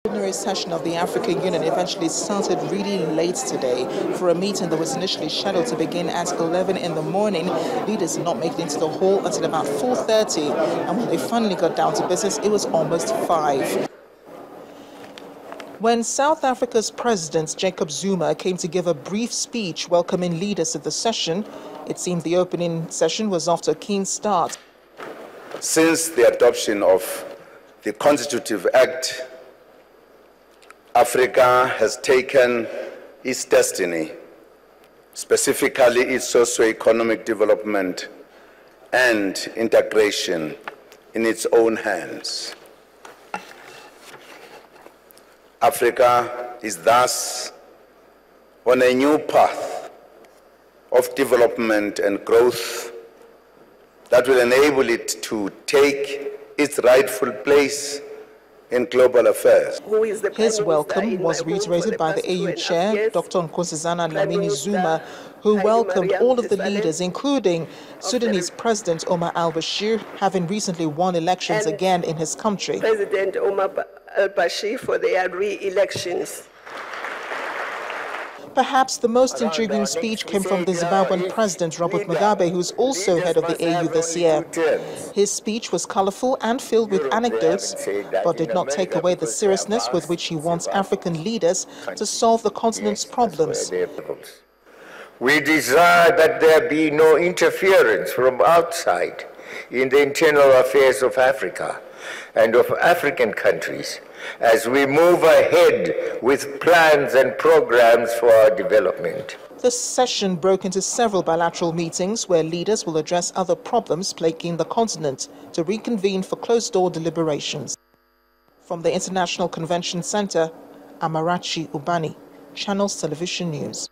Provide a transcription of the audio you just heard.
The ordinary session of the African Union eventually started really late today for a meeting that was initially scheduled to begin at 11 in the morning. Leaders did not make it into the hall until about 4:30, and when they finally got down to business, it was almost 5. When South Africa's President Jacob Zuma came to give a brief speech welcoming leaders to the session, it seemed the opening session was off to a keen start. Since the adoption of the Constitutive Act, Africa has taken its destiny, specifically its socio-economic development and integration, in its own hands. Africa is thus on a new path of development and growth that will enable it to take its rightful place in global affairs. His welcome was reiterated by the AU chair, Dr. Nkosazana Dlamini Zuma, who welcomed all of the leaders, including Sudanese President Omar al-Bashir, having recently won elections again in his country. President Omar al-Bashir for their re-elections. Perhaps the most intriguing speech came from the Zimbabwean President Robert Mugabe, who's also head of the AU this year. His speech was colorful and filled with anecdotes, but did not take away the seriousness with which he wants African leaders to solve the continent's problems. We desire that there be no interference from outside in the internal affairs of Africa and of African countries as we move ahead with plans and programs for our development. The session broke into several bilateral meetings where leaders will address other problems plaguing the continent to reconvene for closed-door deliberations. From the International Convention Center, Amarachi Ubani, Channels Television News.